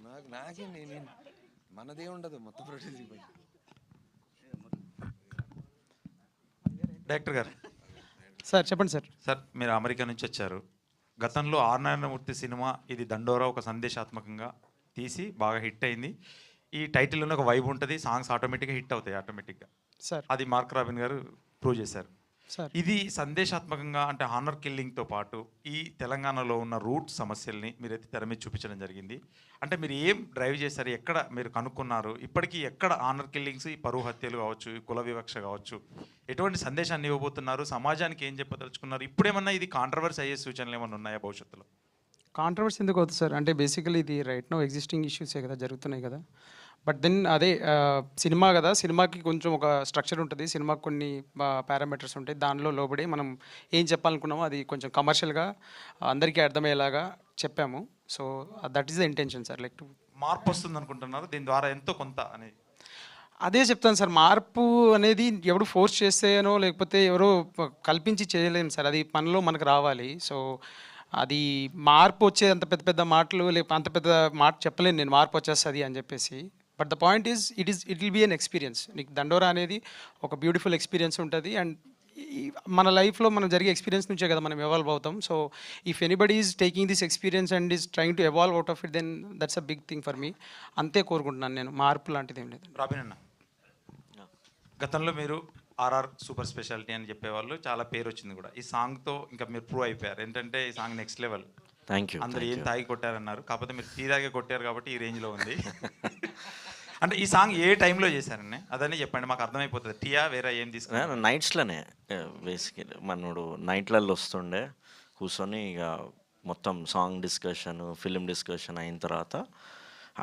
నాకే నేను మనదే ఉండదు మొత్తం ప్రొడ్యూసింగ్ పై. డైరెక్టర్ గారు సార్ చెప్పండి సార్. సార్, మీరు అమెరికా నుంచి వచ్చారు. గతంలో ఆర్ నారాయణమూర్తి సినిమా ఇది దండోరా ఒక సందేశాత్మకంగా తీసి బాగా హిట్ అయింది. ఈ టైటిల్లోనే ఒక వైబ్ ఉంటుంది, సాంగ్స్ ఆటోమేటిక్గా హిట్ అవుతాయి ఆటోమేటిక్గా. సార్ అది మార్క్ రాబిన్ గారు ప్రూవ్ చేశారు. సార్ ఇది సందేశాత్మకంగా అంటే హానర్ కిల్లింగ్తో పాటు ఈ తెలంగాణలో ఉన్న రూట్ సమస్యల్ని మీరైతే తెర మీద చూపించడం జరిగింది. అంటే మీరు ఏం డ్రైవ్ చేశారు, ఎక్కడ మీరు కనుక్కున్నారు, ఇప్పటికీ ఎక్కడ హానర్ కిల్లింగ్స్, ఈ పరువు హత్యలు కావచ్చు, ఈ కుల వివక్ష కావచ్చు, ఎటువంటి సందేశాన్ని ఇవ్వబోతున్నారు, సమాజానికి ఏం చెప్పదలుచుకున్నారు, ఇప్పుడేమన్నా ఇది కాంట్రవర్సీ అయ్యే సూచనలు ఏమైనా ఉన్నాయా భవిష్యత్తులో? కాంట్రవర్సీ ఎందుకు అవుతుంది సార్? అంటే బేసికలీ ఇది రైట్ నో ఎగ్జిస్టింగ్ ఇష్యూసే కదా జరుగుతున్నాయి కదా. బట్ దెన్ అదే సినిమా కదా, సినిమాకి కొంచెం ఒక స్ట్రక్చర్ ఉంటుంది, సినిమాకి కొన్ని పారామీటర్స్ ఉంటాయి, దానిలో లోబడి మనం ఏం చెప్పాలనుకున్నామో అది కొంచెం కమర్షియల్గా అందరికీ అర్థమయ్యేలాగా చెప్పాము. So that is the intention sir. Like మార్పు వస్తుంది అనుకుంటున్నారు దీని ద్వారా ఎంతో కొంత అని? అదే చెప్తాను సార్, మార్పు అనేది ఎవడు ఫోర్స్ చేస్తేనో లేకపోతే ఎవరో కల్పించి చేయలేము సార్, అది మనలో మనకు రావాలి. సో అది మార్పు వచ్చే అంత పెద్ద పెద్ద మాటలు లేకపోతే అంత పెద్ద మాట చెప్పలేను నేను, మార్పు వచ్చేస్తుంది అని చెప్పేసి. But the point is it will be an experience. నీకు దండోరా అనేది ఒక బ్యూటిఫుల్ ఎక్స్పీరియన్స్ ఉంటుంది. అండ్ మన లైఫ్లో మనం జరిగే ఎక్స్పీరియన్స్ నుంచే కదా మనం ఎవాల్వ్ అవుతాం. So if anybody is taking this experience and is trying to evolve out of it, then that's a big thing for me. అంతే కోరుకుంటున్నాను నేను, మార్పు లాంటిది ఏం లేదు. రాబిన్ అన్న, గతంలో మీరు ఆర్ఆర్ సూపర్ స్పెషాలిటీ అని చెప్పేవాళ్ళు, చాలా పేరు వచ్చింది కూడా. ఈ సాంగ్తో ఇంకా మీరు ప్రూవ్ అయిపోయారు. ఏంటంటే ఈ song next level. Thank you. అందరు ఏం తాగి కొట్టారన్నారు, కాకపోతే మీరు టీ తాగే కొట్టారు కాబట్టి ఈ రేంజ్లో ఉంది. అంటే ఈ సాంగ్ ఏ టైంలో చేశారండి అదని చెప్పండి, మాకు అర్థమైపోతుంది. టీయా వేరే ఏం తీసుకున్నా? నైట్స్లోనే బేసికలీ మనోడు నైట్లలో వస్తుండే కూర్చొని ఇక మొత్తం సాంగ్ డిస్కషన్, ఫిలిం డిస్కషన్ అయిన తర్వాత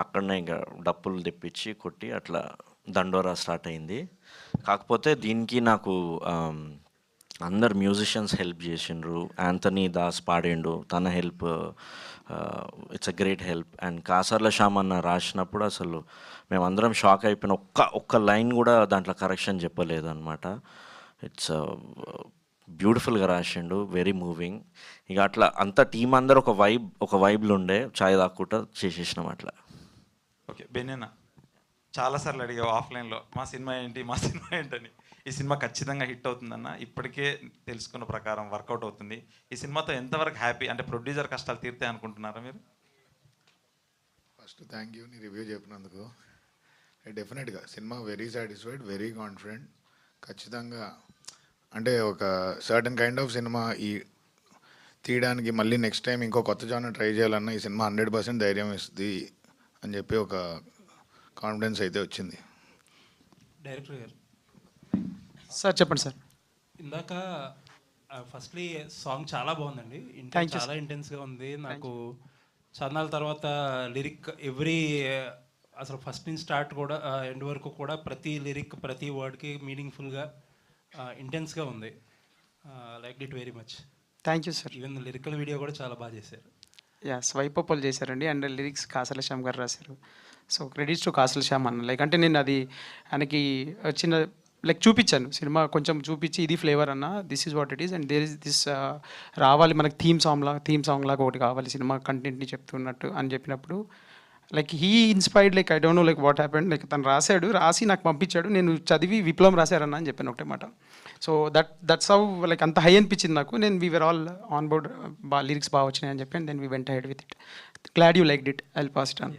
అక్కడనే ఇక డప్పులు తెప్పించి కొట్టి అట్లా దండోరా స్టార్ట్ అయింది. కాకపోతే దీనికి నాకు అందరు మ్యూజిషియన్స్ హెల్ప్ చేసిండ్రు. యాంథనీ దాస్ పాడిండు, తన help it's a great help. And Kasarla Shyam అన్న రాసినప్పుడు అసలు మేమందరం షాక్ అయిపోయిన, ఒక్క లైన్ కూడా దాంట్లో కరెక్షన్ చెప్పలేదు అనమాట. ఇట్స్ బ్యూటిఫుల్గా రాసిండు, వెరీ మూవింగ్. ఇక అట్లా అంత టీం అందరు ఒక వైబ్లో ఉండే చాయ్ దాక్కుంటా చేసేసినాం అట్లా. ఓకే బెన్నెన్న, చాలాసార్లు అడిగావు ఆఫ్లైన్లో మా సినిమా ఏంటని. ఈ సినిమా ఖచ్చితంగా హిట్ అవుతుందన్న ఇప్పటికే తెలుసుకున్న ప్రకారం వర్కౌట్ అవుతుంది. ఈ సినిమాతో ఎంతవరకు హ్యాపీ, అంటే ప్రొడ్యూసర్ కష్టాలు తీరుతాయి అనుకుంటున్నారా మీరు? ఫస్ట్ థ్యాంక్ యూ నీ రివ్యూ చెప్పినందుకు. డెఫినెట్గా cinema very satisfied, very confident. ఖచ్చితంగా అంటే ఒక సర్టన్ కైండ్ ఆఫ్ సినిమా ఈ తీయడానికి మళ్ళీ నెక్స్ట్ టైం ఇంకో కొత్త జానర్ ట్రై చేయాలన్నా ఈ సినిమా 100% ధైర్యం ఇస్తుంది అని చెప్పి ఒక కాన్ఫిడెన్స్ అయితే వచ్చింది. డైరెక్టర్ గారు సార్ చెప్పండి సార్. ఇందాక ఫస్ట్లీ సాంగ్ చాలా బాగుందండి, చాలా ఇంటెన్స్గా ఉంది. నాకు చందాల తర్వాత లిరిక్ అసలు ఫస్ట్ నుంచి స్టార్ట్ కూడా ఎండ్ వరకు కూడా ప్రతి లిరిక్ ప్రతి వర్డ్కి మీనింగ్ఫుల్గా ఇంటెన్స్గా ఉంది. Like it very much. Thank you sir. Even lyrical video కూడా చాలా బాగా చేశారు. స్వైప్ అప్పులు చేశారండి. అండ్ లిరిక్స్ కాసల శ్యామ్ గారు రాశారు. సో క్రెడిట్స్ టు కాసల శ్యామ్ అన్న. లైక్ అంటే నేను అది ఆయనకి చిన్న లైక్ చూపించాను, సినిమా కొంచెం చూపించి ఇది ఫ్లేవర్ అన్న, this is what it is and there is this రావాలి మనకి థీమ్ సాంగ్ లాగా ఒకటి కావాలి సినిమా కంటెంట్ని చెప్తున్నట్టు అని చెప్పినప్పుడు like he inspired. Like I don't know like what happened. Like తను రాసి నాకు పంపించాడు, నేను చదివి విప్లవం రాశారన్న అని చెప్పాను ఒకటే మాట. సో దట్స్ హౌ లైక్ అంత హై అనిపించింది నాకు. నేను we were all on board, lyrics బాగా వచ్చినాయి అని చెప్పి and then we went ahead with it. Glad you liked it, I will pass it on.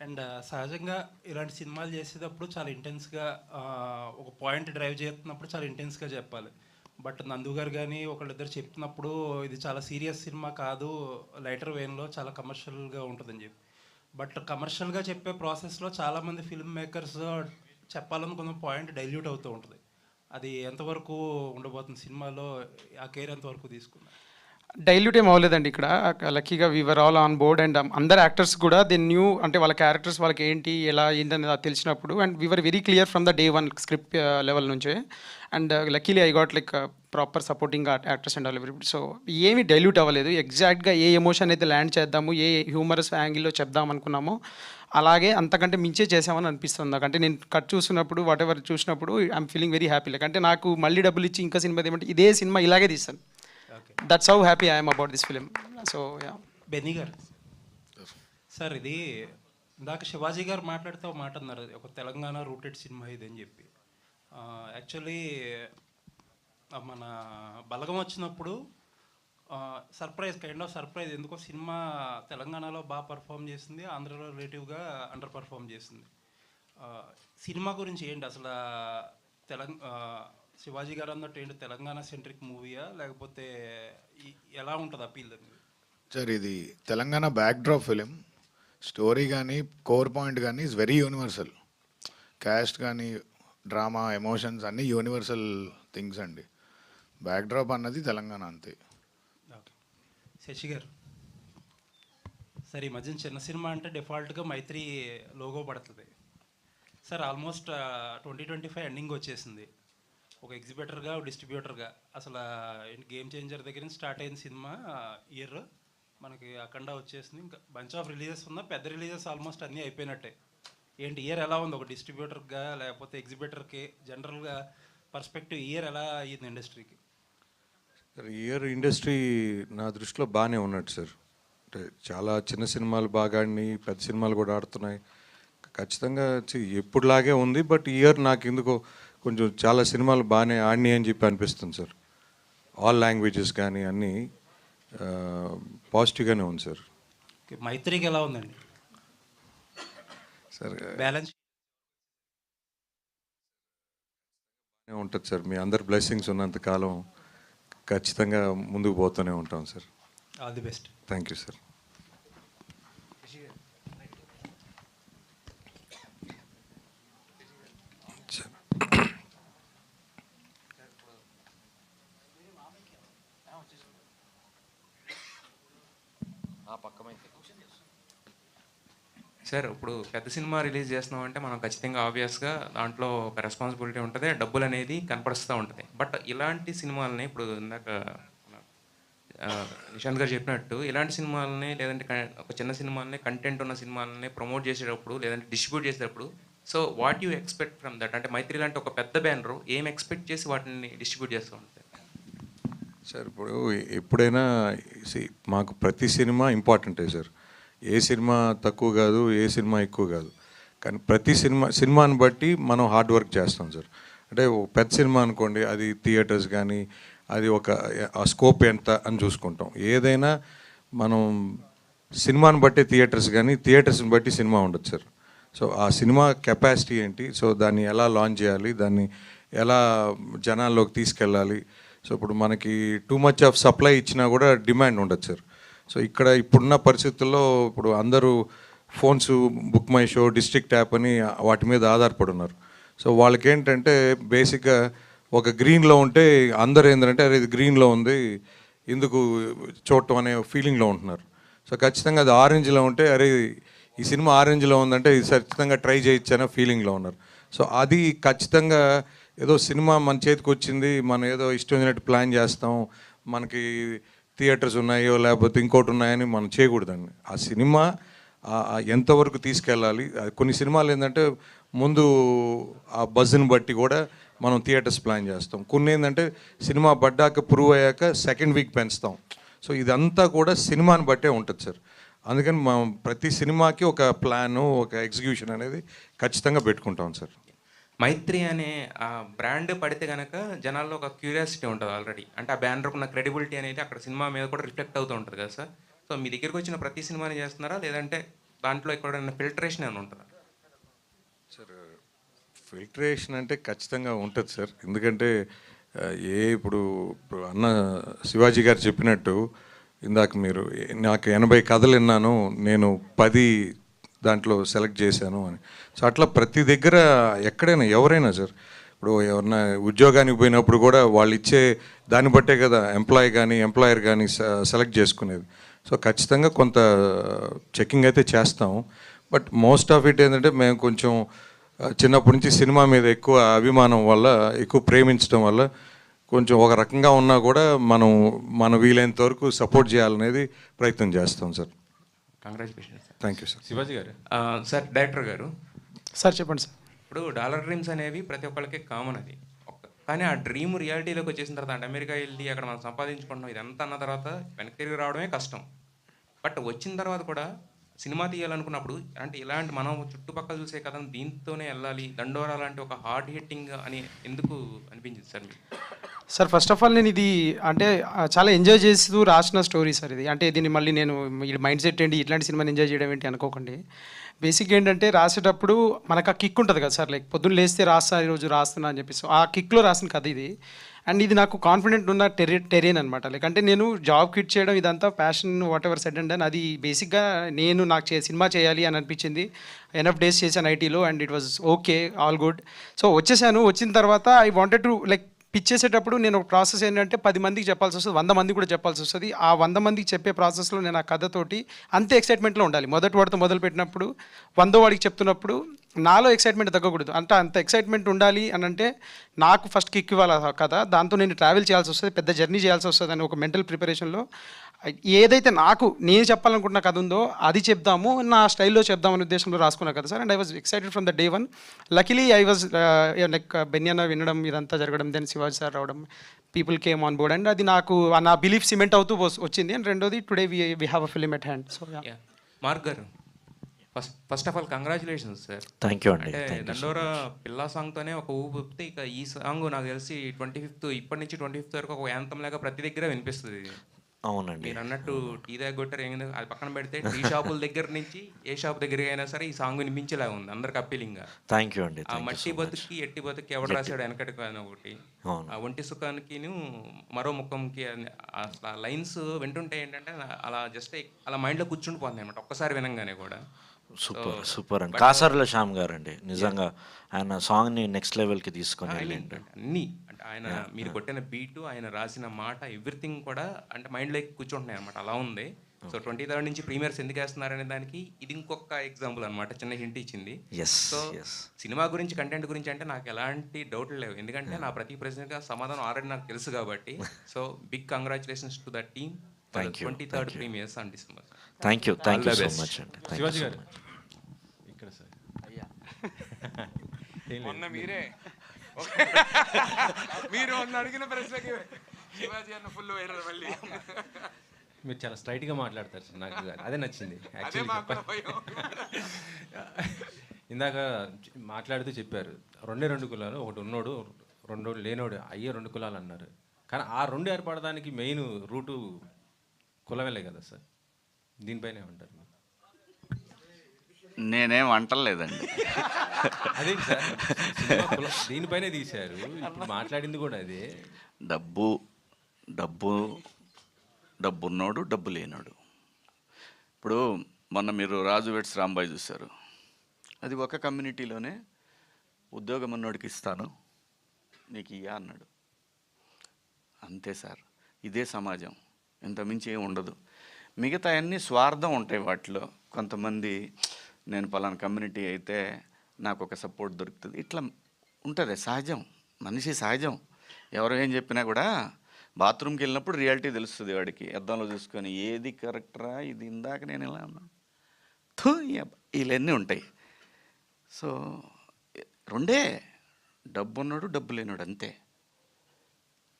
And సహజంగా ఇలాంటి సినిమాలు చేసేటప్పుడు చాలా ఇంటెన్స్గా ఒక పాయింట్ డ్రైవ్ చేస్తున్నప్పుడు చాలా ఇంటెన్స్గా చెప్పాలి. బట్ నందు గారు కానీ ఒకళ్ళిద్దరు చెప్తున్నప్పుడు ఇది చాలా సీరియస్ సినిమా కాదు, లైటర్ వేన్లో చాలా కమర్షియల్గా ఉంటుందని చెప్పి. బట్ కమర్షియల్గా చెప్పే ప్రాసెస్లో చాలామంది ఫిల్మ్ మేకర్స్ చెప్పాలనుకున్న పాయింట్ డైల్యూట్ అవుతూ ఉంటుంది. అది ఎంతవరకు ఉండబోతుంది సినిమాలో, ఆ కేర్ ఎంతవరకు తీసుకున్నారు? డైల్యూట్ ఏం అవ్వలేదండి ఇక్కడ. లక్కీగా we are all on board and అందరు యాక్టర్స్ కూడా దే న్యూ, అంటే వాళ్ళ క్యారెక్టర్స్ వాళ్ళకి ఏంటి అనేది తెలిసినప్పుడు and we are very clear from the day one script level నుంచే. And luckily I got like proper supporting actors and all everybody. So ఏమీ డైల్యూట్ అవ్వలేదు. ఎగ్జాక్ట్గా ఏ ఎమోషన్ అయితే ల్యాండ్ చేద్దాము, ఏ హ్యూమరస్ యాంగిల్లో చెప్దాం అనుకున్నామో అలాగే అంతకంటే మించే చేసామని అనిపిస్తుంది నాకు. అంటే నేను కట్ చూసినప్పుడు వాట్ ఎవర్ చూసినప్పుడు I'm feeling very happy. Like అంటే నాకు మళ్ళీ డబ్బులు ఇచ్చి ఇంకా సినిమా ఏమంటే ఇదే సినిమా ఇలాగే తీస్తాను. That's how happy I am about this film. So yeah. Benny గారు సార్, ఇది ఇందాక శివాజీ గారు మాట్లాడితే ఒక మాట అన్నారు, ఒక తెలంగాణ రూటెడ్ సినిమా ఇది అని చెప్పి. యాక్చువల్లీ మన బలగం వచ్చినప్పుడు సర్ప్రైజ్, కైండ్ ఆఫ్ సర్ప్రైజ్. ఎందుకో సినిమా తెలంగాణలో బాగా పర్ఫామ్ చేసింది, ఆంధ్రలో రిలేటివ్గా అండర్ పర్ఫామ్ చేసింది. సినిమా గురించి ఏంటి అసలు? శివాజీ గారు అన్నట్టు ఏంటి, తెలంగాణ సెంట్రిక్ మూవీయా లేకపోతే ఎలా ఉంటుంది అపీల్? సార్ ఇది తెలంగాణ బ్యాక్డ్రాప్ ఫిలిం. స్టోరీ కానీ కోర్ పాయింట్ కానీ ఈజ్ వెరీ యూనివర్సల్. క్యాస్ట్ కానీ డ్రామా ఎమోషన్స్ అన్నీ యూనివర్సల్ థింగ్స్ అండి. బ్యాక్డ్రాప్ అన్నది తెలంగాణ అంతే. శశి గారు సార్, ఈ మధ్యన చిన్న సినిమా అంటే డిఫాల్ట్గా మైత్రి లోగో పడుతుంది సార్. ఆల్మోస్ట్ 2025 ఎండింగ్ వచ్చేసింది. ఒక ఎగ్జిబిటర్గా, డిస్ట్రిబ్యూటర్గా అసలు గేమ్ చేంజర్ దగ్గర నుంచి స్టార్ట్ అయిన సినిమా ఇయర్ మనకి అఖండ వచ్చేసింది. ఇంకా బంచ్ ఆఫ్ రిలీజెస్ ఉన్నా, పెద్ద రిలీజెస్ ఆల్మోస్ట్ అన్నీ అయిపోయినట్టే. ఏంటి ఇయర్ ఎలా ఉంది ఒక డిస్ట్రిబ్యూటర్గా లేకపోతే ఎగ్జిబిటర్కి? జనరల్గా పర్స్పెక్టివ్ ఇయర్ ఎలా అయ్యింది ఇండస్ట్రీకి? సార్ ఇయర్ ఇండస్ట్రీ నా దృష్టిలో బాగానే ఉన్నట్టు సార్. అంటే చాలా చిన్న సినిమాలు బాగా ఆడినాయి, పెద్ద సినిమాలు కూడా ఆడుతున్నాయి. ఖచ్చితంగా ఎప్పుడులాగే ఉంది. బట్ ఇయర్ నాకు ఎందుకో కొంచెం చాలా సినిమాలు బాగానే ఆడినాయి అని చెప్పి అనిపిస్తుంది సార్. ఆల్ లాంగ్వేజెస్ కానీ అన్నీ పాజిటివ్గానే ఉంది సార్. మైత్రికి ఎలా ఉందండి సార్? బ్యాలెన్స్ ఉంటుంది సార్. మీ అందరి బ్లెస్సింగ్స్ ఉన్నంత కాలం ఖచ్చితంగా ముందుకు పోతూనే ఉంటాం sir. All the best. Thank you sir. Sir ఇప్పుడు పెద్ద సినిమా రిలీజ్ చేస్తున్నాం అంటే మనం ఖచ్చితంగా ఆబ్వియస్గా దాంట్లో ఒక రెస్పాన్సిబిలిటీ ఉంటుంది, డబ్బులు అనేది కనపడుస్తూ ఉంటుంది. బట్ ఇలాంటి సినిమాలని ఇప్పుడు ఇందాక నిశాంత్ గారు చెప్పినట్టు ఇలాంటి సినిమాలని లేదంటే ఒక చిన్న సినిమాలని, కంటెంట్ ఉన్న సినిమాలని ప్రమోట్ చేసేటప్పుడు లేదంటే డిస్ట్రిబ్యూట్ చేసేటప్పుడు, so what you expect from that? అంటే మైత్రి లాంటి ఒక పెద్ద బ్యానర్ ఏం ఎక్స్పెక్ట్ చేసి వాటిని డిస్ట్రిబ్యూట్ చేస్తూ ఉంటుంది సార్? ఇప్పుడు ఎప్పుడైనా మాకు ప్రతి సినిమా ఇంపార్టెంటే సార్. ఏ సినిమా తక్కువ కాదు, ఏ సినిమా ఎక్కువ కాదు. కానీ ప్రతి సినిమాని బట్టి మనం హార్డ్ వర్క్ చేస్తాం సార్. అంటే ఒక పెద్ద సినిమా అనుకోండి, అది థియేటర్స్ కానీ అది ఒక ఆ స్కోప్ ఎంత అని చూసుకుంటాం. ఏదైనా మనం సినిమాని బట్టి థియేటర్స్ కానీ థియేటర్స్ని బట్టి సినిమా ఉండదు సార్. సో ఆ సినిమా కెపాసిటీ ఏంటి, సో దాన్ని ఎలా లాంచ్ చేయాలి, దాన్ని ఎలా జనాల్లోకి తీసుకెళ్ళాలి. సో ఇప్పుడు మనకి టూ మచ్ ఆఫ్ సప్లై ఇచ్చినా కూడా డిమాండ్ ఉండదు సార్. సో ఇక్కడ ఇప్పుడున్న పరిస్థితుల్లో ఇప్పుడు అందరూ phones, book my show, district app అని వాటి మీద ఆధారపడి ఉన్నారు. సో వాళ్ళకి ఏంటంటే బేసిక్గా ఒక గ్రీన్లో ఉంటే అందరూ ఏంటంటే అరే ఇది గ్రీన్లో ఉంది ఎందుకు చూడటం అనే ఫీలింగ్లో ఉంటున్నారు. సో ఖచ్చితంగా అది ఆరెంజ్లో ఉంటే అరే ఈ సినిమా ఆరెంజ్లో ఉందంటే ఇది ఖచ్చితంగా ట్రై చేయొచ్చు అనే ఫీలింగ్లో ఉన్నారు. సో అది ఖచ్చితంగా ఏదో సినిమా మన చేతికి వచ్చింది, మనం ఏదో ఇష్టం వచ్చినట్టు ప్లాన్ చేస్తాం, మనకి థియేటర్స్ ఉన్నాయో లేకపోతే ఇంకోటి ఉన్నాయని మనం చేయకూడదండి. ఆ సినిమా ఎంతవరకు తీసుకెళ్ళాలి. కొన్ని సినిమాలు ఏంటంటే ముందు ఆ బజ్ని బట్టి కూడా మనం థియేటర్స్ ప్లాన్ చేస్తాం. కొన్ని ఏంటంటే సినిమా పడ్డాక ప్రూవ్ అయ్యాక సెకండ్ వీక్ పెంచుతాం. సో ఇదంతా కూడా సినిమాని బట్టే ఉంటుంది సార్. అందుకని మనం ప్రతి సినిమాకి ఒక ప్లాను, ఒక ఎగ్జిక్యూషన్ అనేది ఖచ్చితంగా పెట్టుకుంటాం సార్. మైత్రి అనే ఆ బ్రాండ్ పడితే కనుక జనాల్లో ఒక క్యూరియాసిటీ ఉంటుంది ఆల్రెడీ. అంటే ఆ బ్యానర్కి ఉన్న క్రెడిబిలిటీ అనేది అక్కడ సినిమా మీద కూడా రిఫ్లెక్ట్ అవుతూ ఉంటుంది కదా సార్. సో మీ దగ్గరికి వచ్చిన ప్రతి సినిమాని చేస్తున్నారా లేదంటే దాంట్లో ఎక్కడైనా ఫిల్టరేషన్ ఏమైనా ఉంటుందా సార్? ఫిల్టరేషన్ అంటే ఖచ్చితంగా ఉంటుంది సార్. ఎందుకంటే ఇప్పుడు అన్న శివాజీ గారు చెప్పినట్టు ఇందాక మీరు నాకు 80 కథలు విన్నాను, నేను 10 దాంట్లో సెలెక్ట్ చేశాను అని. సో అట్లా ప్రతి దగ్గర ఎక్కడైనా ఎవరైనా సార్, ఇప్పుడు ఎవరన్నా ఉద్యోగానికి పోయినప్పుడు కూడా వాళ్ళు ఇచ్చే దాన్ని బట్టే కదా ఎంప్లాయర్ కానీ సెలెక్ట్ చేసుకునేది. సో ఖచ్చితంగా కొంత చెకింగ్ అయితే చేస్తాం. బట్ మోస్ట్ ఆఫ్ ఇట్ ఏంటంటే మేము కొంచెం చిన్నప్పటి నుంచి సినిమా మీద ఎక్కువ అభిమానం వల్ల, ఎక్కువ ప్రేమించడం వల్ల కొంచెం ఒక రకంగా ఉన్నా కూడా మనం వీలైనంత వరకు సపోర్ట్ చేయాలనేది ప్రయత్నం చేస్తాం sir. Congratulation sir. Thank you sir. Shivaji గారు సార్, డైరెక్టర్ గారు సార్ చెప్పండి సార్. ఇప్పుడు డాలర్ డ్రీమ్స్ అనేవి ప్రతి ఒక్కరికి కామన్ అది. కానీ ఆ డ్రీమ్ రియాలిటీలోకి వచ్చేసిన తర్వాత అంటే అమెరికా వెళ్ళి అక్కడ మనం సంపాదించుకుంటాం ఇదంతా అన్న తర్వాత వెనక్కి తిరిగి రావడమే కష్టం. బట్ వచ్చిన తర్వాత కూడా సినిమా తీయాలనుకున్నప్పుడు అంటే ఇలాంటి మనం చుట్టుపక్కల చూసే కథను దీంతోనే వెళ్ళాలి, దండోరా లాంటి ఒక హార్డ్ హిట్టింగ్ అని ఎందుకు అనిపించింది సార్ మీకు? సార్ ఫస్ట్ ఆఫ్ ఆల్ నేను ఇది అంటే చాలా ఎంజాయ్ చేస్తూ రాసిన స్టోరీ సార్ ఇది. అంటే దీన్ని మళ్ళీ నేను మైండ్ సెట్ ఏంటి ఇట్లాంటి సినిమాని ఎంజాయ్ చేయడం ఏంటి అనుకోకండి. బేసిక్ ఏంటంటే రాసేటప్పుడు మనకు ఆ కిక్ ఉంటుంది కదా సార్, లైక్ పొద్దున్న లేస్తే రాస్తా ఈరోజు రాస్తున్నా అని చెప్పేసి ఆ కిక్లో రాసిన కథ ఇది. అండ్ ఇది నాకు కాన్ఫిడెంట్ ఉన్న టెరియన్ అనమాట. లైక్ అంటే నేను జాబ్ క్విట్ చేయడం ఇదంతా passion what ever said and అది బేసిక్గా నేను నాకు సినిమా చేయాలి అని అనిపించింది. ఎనఫ్ డేస్ చేశాను ఐటీలో and it was okay, all good. So వచ్చేసాను. వచ్చిన తర్వాత I wanted to like pitch చేసేటప్పుడు నేను ఒక ప్రాసెస్ ఏంటంటే 10 మందికి చెప్పాల్సి వస్తుంది, 100 మందికి కూడా చెప్పాల్సి వస్తుంది. ఆ 100 మందికి చెప్పే ప్రాసెస్లో నేను ఆ కథతోటి అంతే ఎక్సైట్మెంట్లో ఉండాలి. మొదటి వాడితో మొదలుపెట్టినప్పుడు 100వ వాడికి చెప్తున్నప్పుడు నాలో ఎక్సైట్మెంట్ తగ్గకూడదు. అంటే అంత ఎక్సైట్మెంట్ ఉండాలి అని అంటే నాకు ఫస్ట్ కిక్ ఇవ్వాలి ఆ కథ. దాంతో నేను ట్రావెల్ చేయాల్సి వస్తుంది, పెద్ద జర్నీ చేయాల్సి వస్తుంది అని ఒక మెంటల్ ప్రిపరేషన్లో ఏదైతే నేను చెప్పాలనుకుంటున్న కథ ఉందో అది చెప్దాము, నా స్టైల్లో చెప్దామనే ఉద్దేశంలో రాసుకున్నా కదా sir. And I was excited from the day one. Luckily I was like బెన్యన్న వినడం ఇదంతా జరగడం, దెన్ శివాజీ సార్ రావడం, people came on board and అది నాకు నా బిలీఫ్ సిమెంట్ అవుతూ వచ్చింది. అండ్ రెండోది today we have a film at hand. So Mark గారు, first of all congratulations sir. Thank you అండి. అంటే దండోరా పిల్లా సాంగ్తోనే ఒక ఊపు ఊపితే ఇక ఈ సాంగ్ నాకు తెలిసి 25th ఇప్పటి నుంచి 25th వరకు ఒక యాంతం లాగా ప్రతి దగ్గర వినిపిస్తుంది. అవునండి. మీరు అన్నట్టు టీ దగ్గర కొట్టారు ఏంది అది పక్కన పెడితే టీ షాపుల దగ్గర నుంచి ఏ షాప్ దగ్గరికి అయినా సరే ఈ సాంగ్ వినిపించేలా ఉంది అందరికి అప్పీలింగ్ గా. థ్యాంక్ యూ అండి. ఆ మట్టి బతుకి ఎట్టి బతుకి ఎవడు రాశాడు వెనకటికి అని ఒకటి, ఆ ఒంటి సుఖానికి మరో ముఖంకి అసలు ఆ లైన్స్ వింటుంటే ఏంటంటే అలా జస్ట్ అలా మైండ్లో కూర్చుండిపోతుంది అనమాట ఒక్కసారి వినంగానే కూడా. సూపర్ సూపర్ అండి. కాసర్ల శ్యామ్ గారు అండి నిజంగా ఆయన సాంగ్ని నెక్స్ట్ లెవెల్కి తీసుకొని వెళ్ళండి. అన్నీ అంటే ఆయన మీరు కొట్టిన బీటు, ఆయన రాసిన మాట, ఎవ్రీథింగ్ కూడా అంటే మైండ్లో కూర్చుంటున్నాయి అనమాట. అలా ఉంది. సో 23rd నుంచి ప్రీమియర్స్ ఎందుకు వేస్తున్నారనే దానికి ఇది ఇంకొక ఎగ్జాంపుల్ అనమాట, చిన్న హింట్ ఇచ్చింది. సో సినిమా గురించి కంటెంట్ గురించి అంటే నాకు ఎలాంటి డౌట్లు లేవు, ఎందుకంటే నా ప్రతి ప్రశ్నగా సమాధానం ఆల్రెడీ నాకు తెలుసు కాబట్టి. So big congratulations to the team. 23rd premieres on December. Thank you so much అండి. శివాజీ గారు ఇక్కడ సార్ మొన్న మీరు అడిగిన ప్రశ్నకి శివాజీ అన్న ఫుల్ వైరల్ మళ్ళీ. మీరు చాలా స్ట్రైట్గా మాట్లాడతారు సార్, నాకు అదే నచ్చింది యాక్చువల్లీ. ఇందాక మాట్లాడుతూ చెప్పారు 2 కులాలు, ఒకటి ఉన్నోడు 2 లేనోడు అయ్యే 2 కులాలు అన్నారు. కానీ ఆ 2 ఏర్పడడానికి మెయిన్ రూటు కులమేలే కదా సార్. దీనిపైన ఏమంటారు? నేనేం అంటలేదండి. అదే సార్ దీనిపైనే తీశారు, ఇప్పుడు మాట్లాడింది కూడా అదే. డబ్బున్నోడు డబ్బు లేనోడు. ఇప్పుడు మొన్న మీరు రాజు వెట్స్ రాంబాయ్ చూశారు, అది ఒక కమ్యూనిటీలోనే ఉద్యోగం ఉన్నోడికి ఇస్తాను నీకు ఇయ్యా అన్నాడు. అంతే సార్, ఇదే సమాజం, ఇంత మించి ఏం ఉండదు. మిగతా అన్నీ స్వార్థం ఉంటాయి వాటిలో. కొంతమంది నేను పలానా కమ్యూనిటీ అయితే నాకు ఒక సపోర్ట్ దొరుకుతుంది, ఇట్లా ఉంటుంది. సహజం, మనిషి సహజం. ఎవరు ఏం చెప్పినా కూడా బాత్రూమ్కి వెళ్ళినప్పుడు రియాలిటీ తెలుస్తుంది వాడికి. అద్దంలో చూసుకొని ఏది కరెక్టరా, ఇది ఇందాక నేను ఇలా అన్నా వీళ్ళన్నీ ఉంటాయి. సో 2 డబ్బు ఉన్నాడు డబ్బు లేనాడు అంతే,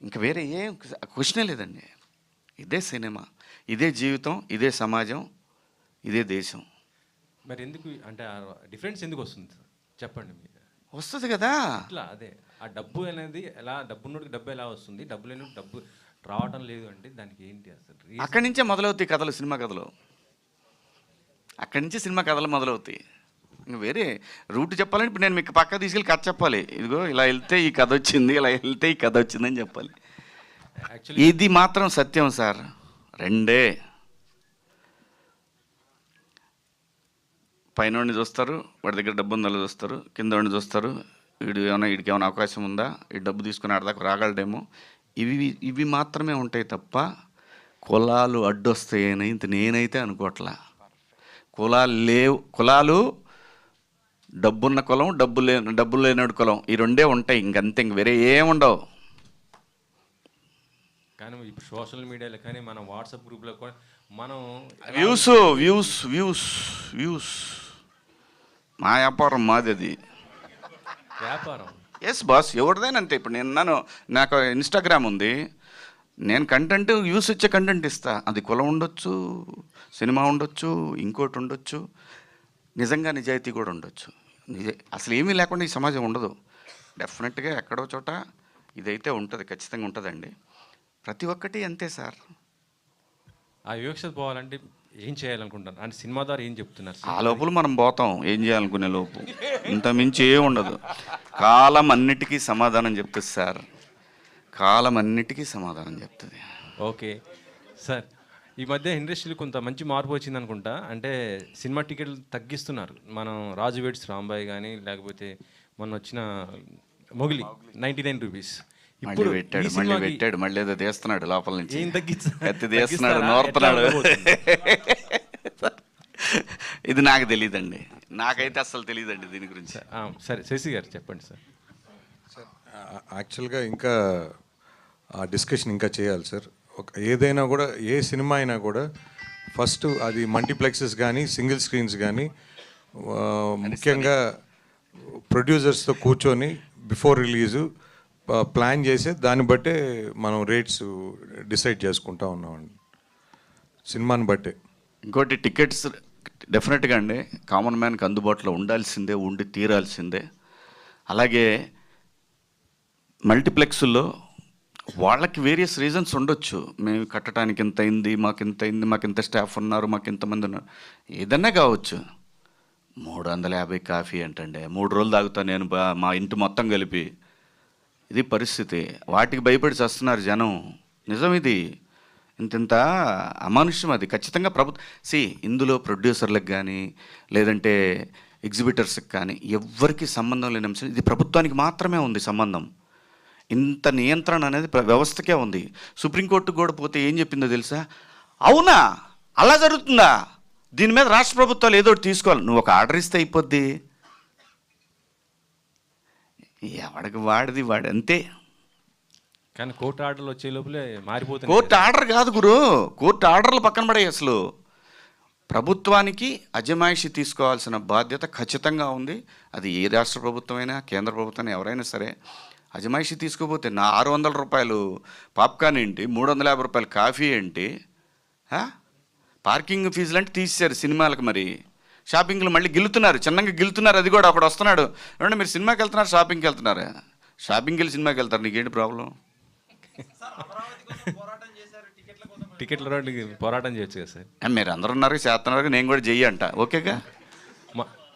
ఇంకా వేరే ఏం క్వశ్చనే లేదండి. ఇదే సినిమా, ఇదే జీవితం, ఇదే సమాజం, ఇదే దేశం. మరి ఎందుకు అంటే డిఫరెన్స్ ఎందుకు వస్తుంది చెప్పండి మీరు? వస్తుంది కదా ఇట్లా అదే ఆ డబ్బు అనేది ఎలా, డబ్బున్నోడికి డబ్బు ఎలా వస్తుంది, డబ్బు లేని డబ్బు రావటం లేదు అంటే దానికి ఏంటి అసలు? అక్కడి నుంచే మొదలవుతాయి కథలు, సినిమా కథలు. అక్కడి నుంచి సినిమా కథలు మొదలవుతాయి. ఇంకా వేరే రూట్ చెప్పాలంటే ఇప్పుడు నేను మీకు పక్క తీసుకెళ్ళి కథ చెప్పాలి. ఇదిగో ఇలా వెళ్తే ఈ కథ వచ్చింది, ఇలా వెళ్తే ఈ కథ వచ్చిందని చెప్పాలి. ఇది మాత్రం సత్యం సార్. 2 పైన చూస్తారు, వాడి దగ్గర డబ్బు ఉందో చూస్తారు, కింద వాడిని చూస్తారు, వీడికి ఏమైనా అవకాశం ఉందా, ఈ డబ్బు తీసుకుని ఆడదాకా రాగలడేమో. ఇవి మాత్రమే ఉంటాయి తప్ప కులాలు అడ్డొస్తాయని నేనైతే అనుకోవట్లా. కులాలు డబ్బున్న కులం, డబ్బు లేనాడు కులం, ఈ 2 ఉంటాయి. ఇంకంతే, ఇంక వేరే ఏముండవు. కానీ ఇప్పుడు సోషల్ మీడియాలో కానీ మన వాట్సాప్ గ్రూప్లో కూడా మనం వ్యూస్ మా వ్యాపారం, మాది అది వ్యాపారం. ఎస్ బాస్, ఎవరిదైనా అంతే. ఇప్పుడు నాకు ఇన్స్టాగ్రామ్ ఉంది, నేను కంటెంట్ యూస్ వచ్చే కంటెంట్ ఇస్తా. అది కులం ఉండొచ్చు, సినిమా ఉండొచ్చు, ఇంకోటి ఉండొచ్చు, నిజంగా నిజాయితీ కూడా ఉండొచ్చు. అసలు ఏమీ లేకుండా ఈ సమాజం ఉండదు. డెఫినెట్గా ఎక్కడో చోట ఇదైతే ఉంటుంది, ఖచ్చితంగా ఉంటుందండి. ప్రతి ఒక్కటి అంతే సార్. ఆ వివక్షత పోవాలంటే ఏం చేయాలనుకుంటారు అంటే సినిమా ద్వారా ఏం చెప్తున్నారు? ఆ లోపల మనం పోతాం ఏం చేయాలనుకునే లోపు. ఇంత మించి ఏ ఉండదు. కాలం అన్నిటికీ సమాధానం చెప్తుంది సార్. కాలం అన్నిటికీ సమాధానం చెప్తుంది. ఓకే సార్, ఈ మధ్య ఇండస్ట్రీలో కొంత మంచి మార్పు వచ్చింది అనుకుంటా. అంటే సినిమా టికెట్లు తగ్గిస్తున్నారు. మనం రాజు వెడ్స్ రాంబాయ్ కానీ లేకపోతే మొన్న వచ్చిన మొగిలి 99 రూపీస్. మళ్ళీ పెట్టాడు మళ్ళీ ఏదో తీస్తున్నాడు లోపల నుంచి, ఎత్తి తీస్తున్నాడు, నోరుతున్నాడు. ఇది నాకు తెలియదండి, నాకైతే అసలు తెలియదండి దీని గురించి. సరే శశి గారు చెప్పండి సార్. యాక్చువల్గా ఇంకా ఆ డిస్కషన్ ఇంకా చేయాలి సార్. ఏదైనా కూడా, ఏ సినిమా అయినా కూడా ఫస్ట్ అది మల్టీప్లెక్సెస్ కానీ సింగిల్ స్క్రీన్స్ కానీ ముఖ్యంగా ప్రొడ్యూసర్స్తో కూర్చొని బిఫోర్ రిలీజు ప్లాన్ చేసి దాన్ని బట్టే మనం రేట్స్ డిసైడ్ చేసుకుంటా ఉన్నామండి, సినిమాని బట్టే. ఇంకోటి టికెట్స్ డెఫినెట్గా అండి కామన్ మ్యాన్కి అందుబాటులో ఉండాల్సిందే, ఉండి తీరాల్సిందే. అలాగే మల్టీప్లెక్స్లో వాళ్ళకి వేరియస్ రీజన్స్ ఉండొచ్చు. మేము కట్టడానికి ఇంత అయింది, మాకు ఇంత స్టాఫ్ ఉన్నారు, మాకు ఇంతమంది ఉన్నారు, ఏదన్నా కావచ్చు. 350 కాఫీ అంటండి, 3 రోజులు తాగుతాను నేను మా ఇంటి మొత్తం కలిపి. ఇది పరిస్థితి. వాటికి భయపడి చేస్తున్నారు జనం. నిజం ఇది. ఇంత అమానుష్యం అది. ఖచ్చితంగా ఇందులో ప్రొడ్యూసర్లకు కానీ లేదంటే ఎగ్జిబిటర్స్కి కానీ ఎవ్వరికి సంబంధం లేని అంశం. ఇది ప్రభుత్వానికి మాత్రమే ఉంది సంబంధం. ఇంత నియంత్రణ అనేది వ్యవస్థకే ఉంది. సుప్రీంకోర్టుకు కూడా పోతే ఏం చెప్పిందో తెలుసా? అవునా, అలా జరుగుతుందా, దీని మీద రాష్ట్ర ప్రభుత్వాలు ఏదో ఒకటి తీసుకోవాలి. నువ్వు ఒక ఆర్డర్ ఇస్తే అయిపోద్ది. ఎవడికి వాడిది వాడు అంతే. కానీ కోర్టు ఆర్డర్లు వచ్చే లోపలే మారిపోతుంది. కోర్టు ఆర్డర్ కాదు గురు, కోర్టు ఆర్డర్లు పక్కన పడే. అసలు ప్రభుత్వానికి అజమాయిషి తీసుకోవాల్సిన బాధ్యత ఖచ్చితంగా ఉంది. అది ఏ రాష్ట్ర ప్రభుత్వమైనా కేంద్ర ప్రభుత్వం ఎవరైనా సరే. అజమాయిషి తీసుకోపోతే నా 600 రూపాయలు పాప్కార్న్ ఏంటి, 350 రూపాయలు కాఫీ ఏంటి, పార్కింగ్ ఫీజులు అంటే తీసేశారు సినిమాలకు. మరి షాపింగ్లు మళ్ళీ గిల్లుతున్నారు, చిన్నగా గిల్లుతున్నారు. అది కూడా అప్పుడు వస్తున్నాడు, ఏమంటే మీరు సినిమాకి వెళ్తున్నారు, షాపింగ్కి వెళ్తున్నారు. షాపింగ్కి వెళ్ళి సినిమాకి వెళ్తారు, నీకేంటి ప్రాబ్లం? టికెట్ల రోడ్లకి పోరాటం చేయొచ్చు కదా సార్. మీరు అందరూ ఉన్నారు, చేస్తున్నారు, నేను కూడా చెయ్యి అంట. ఓకేగా.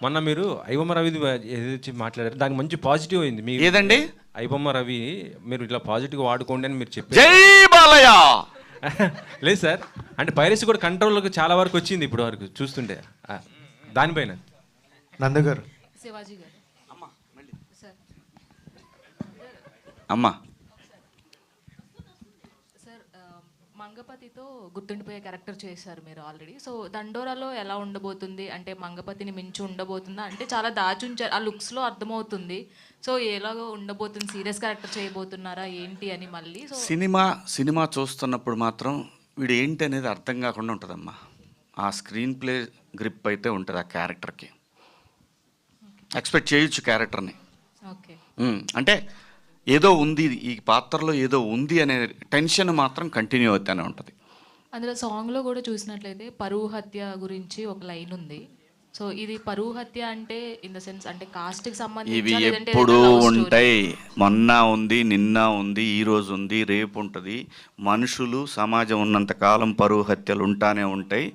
మొన్న మీరు ఐబొమ్మ రవి ఏదైతే మాట్లాడారు దానికి మంచి పాజిటివ్ అయింది. మీ ఏదండి ఐబొమ్మ రవి మీరు ఇట్లా పాజిటివ్గా వాడుకోండి అని మీరు చెప్పారు. జై బాలయ్య. లేదు సార్, అంటే పైరసీ కూడా కంట్రోల్కి చాలా వరకు వచ్చింది ఇప్పుడు వరకు చూస్తుంటే. దానిపైన నందు గారు, శివాజీ గారు, అమ్మా సార్ మంగపతితో గుర్తుండిపోయే క్యారెక్టర్ చేశారు మీరు ఆల్రెడీ. సో దండోరాలో ఎలా ఉండబోతుంది, అంటే మంగపతిని మించి ఉండబోతుందా? అంటే చాలా దాచుంచారు, ఆ లుక్స్లో అర్థమవుతుంది. సో ఎలాగో ఉండబోతుంది, సీరియస్ క్యారెక్టర్ చేయబోతున్నారా ఏంటి అని మళ్ళీ. సో సినిమా చూస్తున్నప్పుడు మాత్రం వీడు ఏంటి అనేది అర్థం కాకుండా ఉంటుందమ్మా. ఆ స్క్రీన్ ప్లే గ్రిప్ అయితే ఉంటుంది ఆ క్యారెక్టర్కి. ఎక్స్పెక్ట్ చేయొచ్చు క్యారెక్టర్ని. ఓకే, అంటే ఏదో ఉంది, ఈ పాత్రలో ఏదో ఉంది అనే టెన్షన్ మాత్రం కంటిన్యూ అవుతూనే ఉంటుంది. అందులో సాంగ్లో కూడా చూసినట్లయితే పరువు హత్య గురించి ఒక లైన్ ఉంది. సో ఇది పరువు హత్య అంటే ఇన్ ద సెన్స్ అంటే కాస్ట్కి సంబంధించి ఇవి ఎప్పుడూ ఉంటాయి. మొన్న ఉంది, నిన్న ఉంది, ఈరోజు ఉంది, రేపు ఉంటుంది. మనుషులు సమాజం ఉన్నంత కాలం పరువు హత్యలు ఉంటానే ఉంటాయి.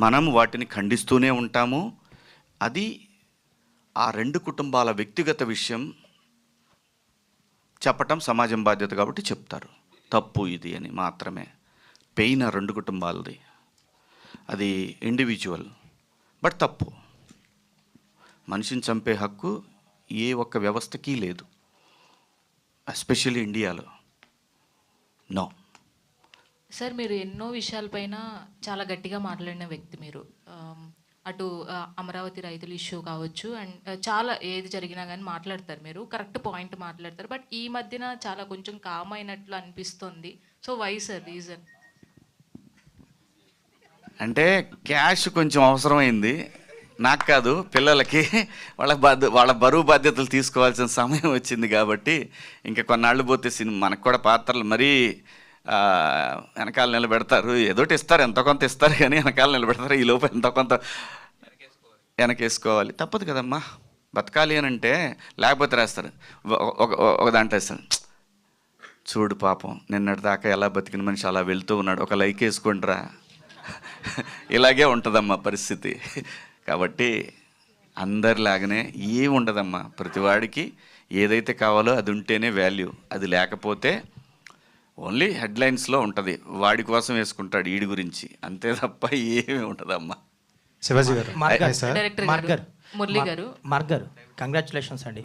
మనం వాటిని ఖండిస్తూనే ఉంటాము. అది ఆ 2 కుటుంబాల వ్యక్తిగత విషయం. చెప్పటం సమాజం బాధ్యత కాబట్టి చెప్తారు, తప్పు ఇది అని మాత్రమే. పెయిన్ ఆ 2 కుటుంబాలది, అది ఇండివిజువల్, బట్ తప్పు. మనిషిని చంపే హక్కు ఏ ఒక్క వ్యవస్థకి లేదు, ఎస్పెషల్లీ ఇండియాలో. నో సార్, మీరు ఎన్నో విషయాలపైన చాలా గట్టిగా మాట్లాడిన వ్యక్తి మీరు. అటు అమరావతి రైతుల ఇష్యూ కావచ్చు, అండ్ చాలా ఏది జరిగినా కానీ మాట్లాడతారు మీరు, కరెక్ట్ పాయింట్ మాట్లాడతారు. బట్ ఈ మధ్యన చాలా కొంచెం కామ్ అయినట్లు అనిపిస్తుంది. So why sir reason? అంటే క్యాష్ కొంచెం అవసరమైంది, నాకు కాదు, పిల్లలకి. వాళ్ళ బరువు బాధ్యతలు తీసుకోవాల్సిన సమయం వచ్చింది కాబట్టి ఇంకా కొన్నాళ్ళు పోతే మనకు కూడా పాత్రలు మరీ వెనకాల నిలబెడతారు, ఏదోటి ఇస్తారు, ఎంతో కొంత ఇస్తారు కానీ వెనకాల నిలబెడతారు, ఈ లోపు ఎంతో కొంత వెనకేసుకోవాలి. తప్పదు కదమ్మా, బతకాలి అని అంటే, లేకపోతే రాస్తారు ఒక దాంట్లో వేస్తారు, చూడు పాపం నిన్నటి దాకా ఎలా బతికిన మనిషి అలా వెళ్తూ ఉన్నాడు, ఒక లైక్ వేసుకుంటారా. ఇలాగే ఉంటుందమ్మా పరిస్థితి. కాబట్టి అందరిలాగానే ఏమి ఉండదమ్మా, ప్రతివాడికి ఏదైతే కావాలో అది ఉంటేనే వాల్యూ, అది లేకపోతే ఓన్లీ హెడ్లైన్స్లో ఉంటుంది, వాడి కోసం వేసుకుంటాడు వీడి గురించి, అంతే తప్ప ఏమీ ఉండదమ్మా. శివాజీ గారు, డైరెక్టర్ గారు, మురళి గారు, మార్క్ గారు, కంగ్రాచులేషన్స్ అండి.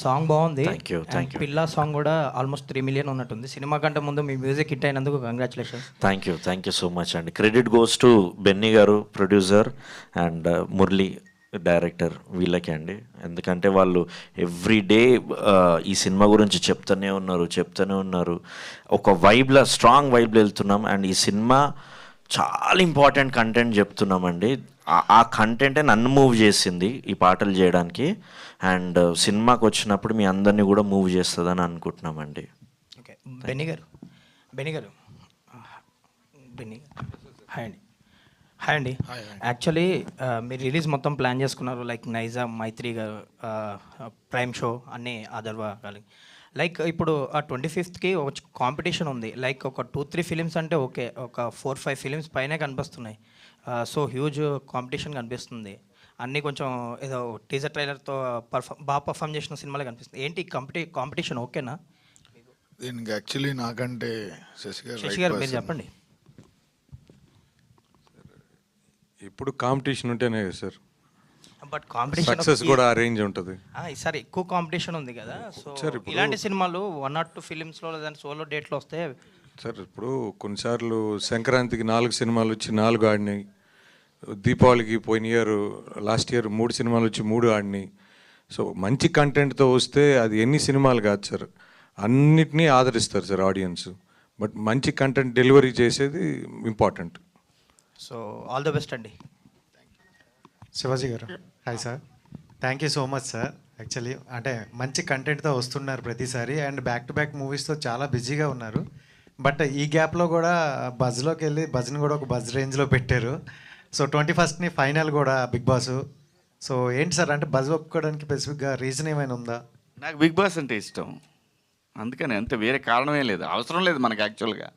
సాంగ్ బాగుంది. Thank you. పిల్లా సాంగ్ కూడా ఆల్మోస్ట్ 3 million ఉన్నట్టుంది. సినిమా కంటే ముందు మీ మ్యూజిక్ హిట్ అయినందుకు congratulations. Thank you so much అండి. క్రెడిట్ గోస్ టు బెన్నీ గారు ప్రొడ్యూసర్ అండ్ మురళి డైరెక్టర్, వీళ్ళకి అండి. ఎందుకంటే వాళ్ళు ఎవ్రీ డే ఈ సినిమా గురించి చెప్తూనే ఉన్నారు. ఒక వైబ్లో, స్ట్రాంగ్ వైబ్లో వెళ్తున్నాం. అండ్ ఈ సినిమా చాలా ఇంపార్టెంట్ కంటెంట్ చెప్తున్నామండి. ఆ కంటెంటే నన్ను మూవ్ చేసింది ఈ పాటలు చేయడానికి. అండ్ సినిమాకి వచ్చినప్పుడు మీ అందరినీ కూడా మూవ్ చేస్తుందని అనుకుంటున్నామండి. ఓకే, బెన్నీ గారు హాయ్ అండి. యాక్చువల్లీ మీరు రిలీజ్ మొత్తం ప్లాన్ చేసుకున్నారు, లైక్ నైజాం, మైత్రి గారు, ప్రైమ్ షో అన్నీ ఆదర్వా కాలి. లైక్ ఇప్పుడు ఆ 25th ఒక కాంపిటీషన్ ఉంది. లైక్ ఒక 2-3 ఫిలిమ్స్ అంటే ఓకే, ఒక 4-5 ఫిలిమ్స్ పైనే కనిపిస్తున్నాయి. సో హ్యూజ్ కాంపిటీషన్ కనిపిస్తుంది. అన్నీ కొంచెం ఏదో టీజర్ ట్రైలర్తో బాగా పర్ఫామ్ చేసిన సినిమాలే కనిపిస్తుంది. ఏంటి కాంపిటీషన్ ఓకేనా? దీనికి యాక్చువల్లీ నాకంటే శశి గారు మీరు చెప్పండి. ఇప్పుడు కాంపిటీషన్ ఉంటేనే కదా సార్ బట్ కాంపిటీషన్ సక్సెస్ కూడా అరేంజ్ ఉంటుంది. ఈసారి ఎక్కువ కాంపిటీషన్ ఉంది కదా, సో ఇలాంటి సినిమాలు 1 or 2 ఫిలిమ్స్లో లేదంటే సోలో డేట్లో వస్తే సార్, ఇప్పుడు కొన్నిసార్లు సంక్రాంతికి 4 సినిమాలు వచ్చి 4 ఆడినాయి, దీపావళికి పోయిన లాస్ట్ ఇయర్ 3 సినిమాలు వచ్చి 3 ఆడినాయి. సో మంచి కంటెంట్తో వస్తే అది ఎన్ని సినిమాలు కాదు సార్, అన్నిటినీ ఆదరిస్తారు సార్ ఆడియన్స్. బట్ మంచి కంటెంట్ డెలివరీ చేసేది important. So all the best అండి. శివాజీ గారు, hi sir. Thank you so much sir. Actually అంటే మంచి కంటెంట్తో వస్తున్నారు ప్రతిసారి, అండ్ బ్యాక్ టు బ్యాక్ మూవీస్తో చాలా బిజీగా ఉన్నారు. బట్ ఈ గ్యాప్లో కూడా బజ్లోకి వెళ్ళి బజ్ని కూడా ఒక బజ్ రేంజ్లో పెట్టారు. సో 21st ఫైనల్ కూడా బిగ్ బాస్. సో ఏంటి సార్, అంటే బజ్ ఒప్పుకోవడానికి స్పెసిఫిక్గా రీజన్ ఏమైనా ఉందా? నాకు బిగ్ బాస్ అంటే ఇష్టం, అందుకని అంతే, వేరే కారణమే లేదు, అవసరం లేదు మనకు. యాక్చువల్గా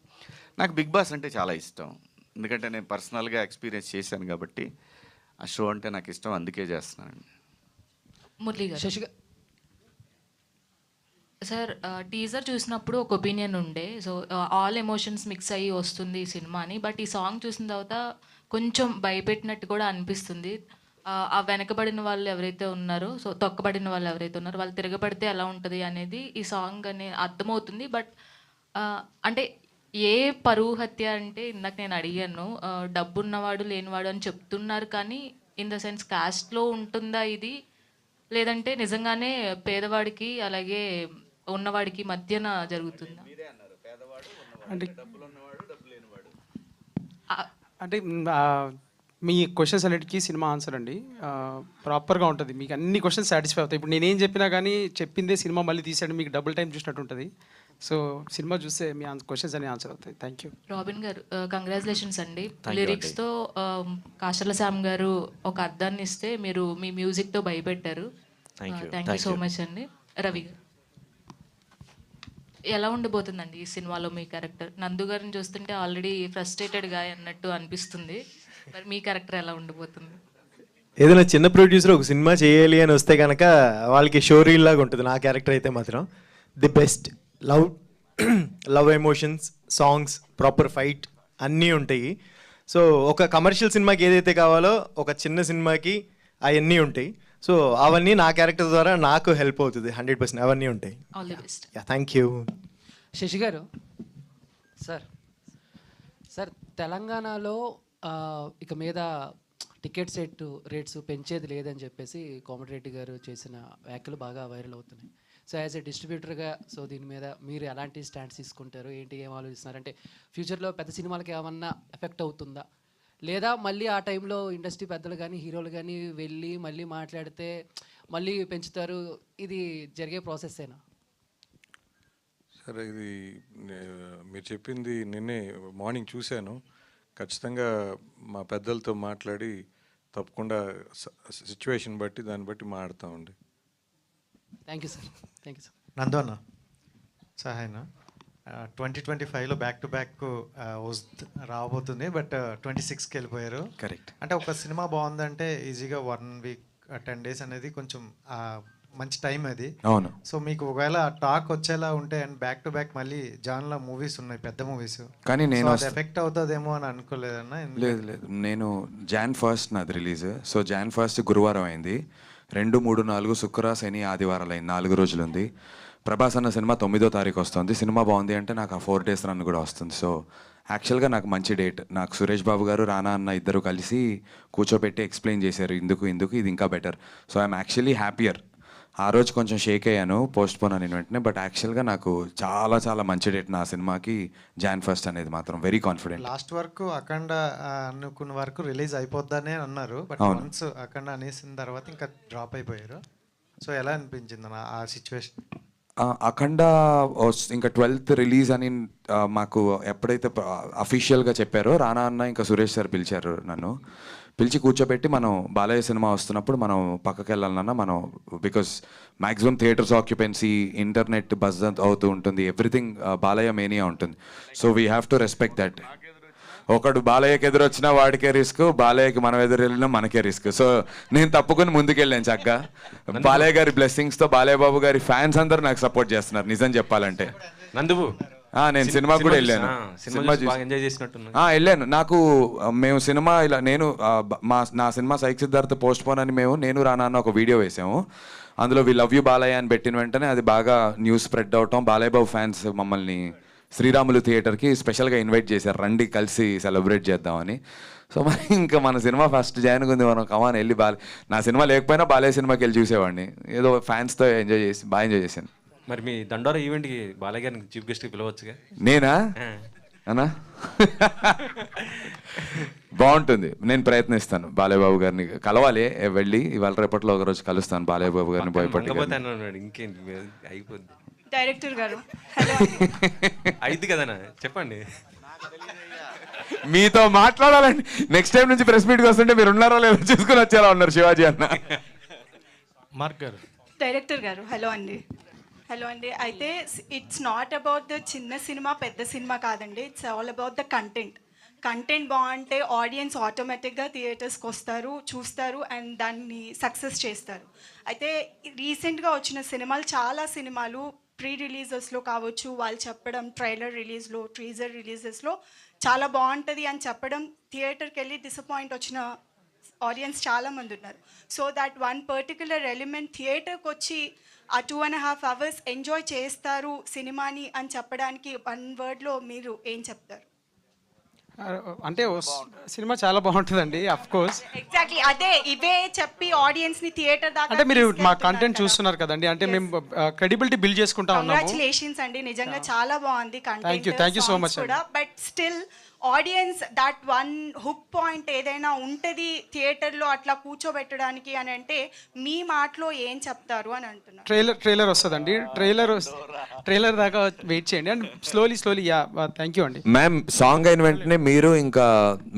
నాకు బిగ్ బాస్ అంటే చాలా ఇష్టం, ఎందుకంటే నేను పర్సనల్గా ఎక్స్పీరియన్స్ చేశాను కాబట్టి ఆ షో అంటే నాకు ఇష్టం, అందుకే చేస్తున్నాను. మురళి గారు, సార్ టీజర్ చూసినప్పుడు ఒక ఒపీనియన్ ఉండే, సో ఆల్ ఎమోషన్స్ మిక్స్ అయ్యి వస్తుంది ఈ సినిమా అని. బట్ ఈ సాంగ్ చూసిన తర్వాత కొంచెం భయపెట్టినట్టు కూడా అనిపిస్తుంది. ఆ వెనకబడిన వాళ్ళు ఎవరైతే ఉన్నారో, సో తొక్కబడిన వాళ్ళు ఎవరైతే ఉన్నారో వాళ్ళు తిరగబడితే ఎలా ఉంటుంది అనేది ఈ సాంగ్ అనే అర్థమవుతుంది. బట్ అంటే ఏ పరువు హత్య అంటే ఇందాక నేను అడిగాను, డబ్బున్నవాడు లేనివాడు అని చెప్తున్నారు, కానీ ఇన్ ద సెన్స్ కాస్ట్లో ఉంటుందా ఇది, లేదంటే నిజంగానే పేదవాడికి అలాగే ఉన్నవాడికి మధ్యన జరుగుతుందా? అంటే మీ క్వశ్చన్స్ అన్నిటికీ సినిమా ఆన్సర్ అండి ప్రాపర్గా ఉంటుంది. మీకు అన్ని క్వశ్చన్స్ సాటిస్ఫై అవుతాయి. ఇప్పుడు నేనేం చెప్పినా కానీ చెప్పిందే సినిమా మళ్ళీ తీసాడు, మీకు డబుల్ టైం చూసినట్టు ఉంటుంది. సో సినిమా చూస్తే మీ క్వశ్చన్స్ అన్ని ఆన్సర్ అవుతాయి. Thank you. రాబిన్ గారు, కంగ్రాచులేషన్స్ అండి. లిరిక్స్తో కాసర్ల శ్యామ్ గారు ఒక అర్థాన్ని ఇస్తే మీరు మీ మ్యూజిక్తో భయపెట్టారు. థ్యాంక్ యూ సో మచ్ అండి. రవి గారు, ఎలా ఉండబోతుందండి ఈ సినిమాలో మీ క్యారెక్టర్? నందు గారిని చూస్తుంటే ఆల్రెడీ ఫ్రస్ట్రేటెడ్గా అన్నట్టు అనిపిస్తుంది, మరి మీ క్యారెక్టర్ ఎలా ఉండబోతుంది? ఏదైనా చిన్న ప్రొడ్యూసర్ ఒక సినిమా చేయాలి అని వస్తే కనుక వాళ్ళకి షో రీల్ లాగా ఉంటుంది. నా క్యారెక్టర్ అయితే మాత్రం the best, love emotions, songs, proper fight అన్నీ ఉంటాయి. సో ఒక కమర్షియల్ సినిమాకి ఏదైతే కావాలో ఒక చిన్న సినిమాకి అవన్నీ ఉంటాయి. సో అవన్నీ నా క్యారెక్టర్ ద్వారా నాకు హెల్ప్ అవుతుంది. 100% అవన్నీ ఉంటాయి. All the best. Thank you. Sashi గారు, సార్ తెలంగాణలో ఇక మీద టికెట్ రేట్స్ పెంచేది లేదని చెప్పేసి కోమటిరెడ్డి గారు చేసిన వ్యాఖ్యలు బాగా వైరల్ అవుతున్నాయి. సో యాజ్ ఎ డిస్ట్రిబ్యూటర్గా, సో దీని మీద మీరు ఎలాంటి స్టాండ్స్ తీసుకుంటారు, ఏంటి, ఏం ఆలోచిస్తున్నారంటే ఫ్యూచర్లో పెద్ద సినిమాలకి ఏమన్నా ఎఫెక్ట్ అవుతుందా, లేదా మళ్ళీ ఆ టైంలో ఇండస్ట్రీ పెద్దలు కానీ హీరోలు కానీ వెళ్ళి మళ్ళీ మాట్లాడితే మళ్ళీ పెంచుతారు, ఇది జరిగే ప్రాసెస్సేనా? సరే, ఇది మీరు చెప్పింది నిన్నే మార్నింగ్ చూశాను. ఖచ్చితంగా మా పెద్దలతో మాట్లాడి తప్పకుండా సిచ్యువేషన్ బట్టి దాన్ని బట్టి మాట్లాడతామండి. Thank you sir. Thank you sir. Nandu అన్న సహాయన 2025లో బ్యాక్ టు బ్యాక్ రాబోతుంది, బట్ 26కి వెళ్ళిపోయారు. కరెక్ట్. అంటే ఒక సినిమా బాగుందంటే ఈజీగా 1 వీక్ 10 డేస్ అనేది కొంచెం మంచి టైం అది. అవును. సో మీకు ఒకవేళ టాక్ వచ్చేలా ఉంటే అండ్ బ్యాక్ టు బ్యాక్ మళ్ళీ జాన్లో మూవీస్ ఉన్నాయి, పెద్ద మూవీస్, కానీ నేను అది ఎఫెక్ట్ అవుతుందేమో అని అనుకోలేదన్నా. లేదు లేదు, నేను Jan 1 నాది రిలీజ్. సో Jan 1 గురువారం అయింది. 2, 3, 4 శుక్ర, శని, ఆదివారాలు అయింది. 4 రోజులు ఉంది. ప్రభాస్ అన్న సినిమా 9వ తారీఖు వస్తుంది. సినిమా బాగుంది అంటే నాకు ఆ 4 డేస్ రన్ కూడా వస్తుంది. సో యాక్చువల్గా నాకు మంచి డేట్. నాకు సురేష్ బాబు గారు, రానా అన్న ఇద్దరు కలిసి కూర్చోబెట్టి ఎక్స్ప్లెయిన్ చేశారు ఇందుకు ఇది ఇంకా better. So I'm actually happier. ఆ రోజు కొంచెం షేక్ అయ్యాను, పోస్ట్ పోన్ అని వెంటనే, బట్ యాక్చువల్గా నాకు చాలా చాలా మంచి డేట్ నా సినిమాకి Jan 1 అనేది మాత్రం వెరీ కాన్ఫిడెంట్. లాస్ట్ వరకు అఖండ అనుకున్న వరకు రిలీజ్ అయిపోద్దనే అన్నారు, బట్ వన్స్ అఖండ అనేసిన తర్వాత ఇంకా డ్రాప్ అయిపోయారు. సో ఎలా అనిపించింది అన్న ఆ సిచ్యువేషన్? అఖండ ఇంకా 12th రిలీజ్ అని మాకు ఎప్పుడైతే అఫీషియల్గా చెప్పారో, రానా అన్న ఇంకా సురేష్ సార్ పిలిచారు నన్ను. పిలిచి కూర్చోబెట్టి మనం బాలయ్య సినిమా వస్తున్నప్పుడు మనం పక్కకి వెళ్ళాలన్నా మనం, because maximum theatres occupancy, internet buzz అవుతూ ఉంటుంది, ఎవ్రీథింగ్ బాలయ్య మేనియా ఉంటుంది. So we have to respect that. ఒకడు బాలయ్యకి ఎదురొచ్చినా వాడికే రిస్క్, బాలయ్యకి మనం ఎదురు వెళ్ళినా మనకే రిస్క్. సో నేను తప్పుకొని ముందుకెళ్ళాను చక్కగా. బాలయ్య గారి బ్లెస్సింగ్స్తో బాలయ్య బాబు గారి ఫ్యాన్స్ అందరూ నాకు సపోర్ట్ చేస్తున్నారు నిజం చెప్పాలంటే. నందువు నేను సినిమా కూడా వెళ్ళాను. వెళ్ళాను. నాకు మేము సినిమా ఇలా నేను నా cinema psych Siddhartha post phone అని నేను రానా అన్న ఒక వీడియో వేసాము. అందులో వి లవ్ యూ బాలయ్య అని పెట్టిన వెంటనే అది బాగా న్యూస్ స్ప్రెడ్ అవటం, బాలయ్య బాబు ఫ్యాన్స్ మమ్మల్ని శ్రీరాములు థియేటర్కి స్పెషల్గా ఇన్వైట్ చేశారు, రండి కలిసి సెలబ్రేట్ చేద్దామని. సో మరి ఇంకా మన సినిమా ఫస్ట్ జాయిన్ ఉంది, మనం కమాన్ వెళ్ళి నా సినిమా లేకపోయినా బాలయ్య సినిమాకి వెళ్ళి చూసేవాడిని. ఏదో ఫ్యాన్స్తో బాగా ఎంజాయ్ చేశాను. మరి మీ దండోరా ఈవెంట్కి బాలయ్య గారిని చీఫ్ గెస్ట్కి పిలవచ్చుగా? నేనా అన్నా? బాగుంటుంది, నేను ప్రయత్నిస్తాను. బాలయ్య బాబు గారిని కలవాలి, వెళ్ళి ఇవాళ రేపట్లో ఒకరోజు కలుస్తాను బాలయ్య బాబు గారిని. భయపడి ఇంకేంటి అయిపోద్ది. డైరెక్టర్ గారు అయిద్ది కదనా, చెప్పండి. మీతో మాట్లాడాలండి. నెక్స్ట్ టైం నుంచి ప్రెస్ మీట్కి వస్తుంటే మీరు ఉన్నారో లేదో చూసుకుని వచ్చేలా ఉన్నారు శివాజీ అన్న. మార్క్ గారు. డైరెక్టర్ గారు హలో అండి. హలో అండి. అయితే ఇట్స్ నాట్ అబౌట్ ద చిన్న సినిమా పెద్ద సినిమా కాదండి, it's all about the content బాగుంటే ఆడియన్స్ ఆటోమేటిక్గా థియేటర్స్కి వస్తారు, చూస్తారు అండ్ దాన్ని సక్సెస్ చేస్తారు. అయితే రీసెంట్గా వచ్చిన సినిమాలు, చాలా సినిమాలు ప్రీ రిలీజెస్లో కావచ్చు, వాళ్ళు చెప్పడం ట్రైలర్ రిలీజ్లో, టీజర్ రిలీజెస్లో చాలా బాగుంటుంది అని చెప్పడం, థియేటర్కి వెళ్ళి డిసప్పాయింట్ వచ్చిన ఆడియన్స్ చాలామంది ఉన్నారు. So that one particular element థియేటర్కి వచ్చి ఆ 2.5 hours ఎంజాయ్ చేస్తారు సినిమాని అని చెప్పడానికి 1 wordలో మీరు ఏం చెప్తారు? అంటే సినిమా చాలా బాగుంటుందండి, అఫ్ కోర్స్. ఎగ్జాక్ట్లీ అదే, ఇవే చెప్పి ఆడియన్స్ ని థియేటర్ దాకా అంటే మీరు మా కంటెంట్ చూస్తున్నారు కదండి, అంటే మేము క్రెడిబిలిటీ బిల్డ్ చేసుకుంటా ఉన్నాము. కంగ్రాచులేషన్స్ అండి, నిజంగా చాలా బాగుంది content. Thank you so much కూడా. But still audience that one hook point ఏదైనా ఉంటుంది థియేటర్లో అట్లా కూర్చోబెట్టడానికి అని అంటే మీ మాటలో ఏం చెప్తారు అని అంటున్నారు. ట్రైలర్ వస్తుందండి, ట్రైలర్ దాకా వెయిట్ చేయండి and slowly yeah. Thank you అండి. మ్యామ్, సాంగ్ అయిన వెంటనే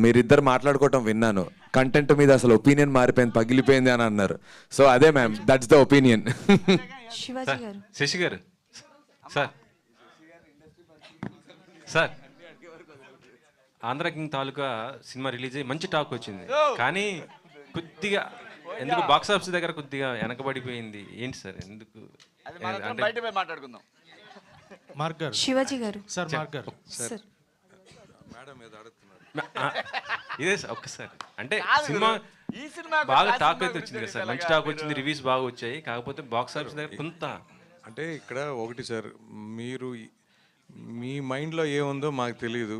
మీరిద్దరు మాట్లాడుకోవటం విన్నాను. కంటెంట్ మీద అసలు ఒపీనియన్ మారిపోయింది, పగిలిపోయింది అని అన్నారు. సో అదే ma'am, that's the opinion. Sashi గారు సార్, ఆంధ్ర కింగ్ తాలూకా సినిమా రిలీజ్ అయ్యి మంచి టాక్ వచ్చింది, కానీ కొద్దిగా ఎందుకు బాక్స్ ఆఫీస్ దగ్గర కొద్దిగా వెనకబడిపోయింది. ఏంటి సార్ ఎందుకు? మాట్లాడుకుందాం. మార్క్ గారు. శివాజీ గారు. సార్ మార్క్ గారు. సార్ ఇదే సార్ ఒక్కసారి, అంటే సినిమా బాగా టాక్ అయితే వచ్చింది కదా సార్, మంచి టాక్ వచ్చింది, రివ్యూస్ బాగా వచ్చాయి, కాకపోతే బాక్స్ ఆఫీస్ దగ్గర కొంత అంటే ఇక్కడ ఒకటి సార్, మీరు మీ మైండ్లో ఏముందో మాకు తెలియదు,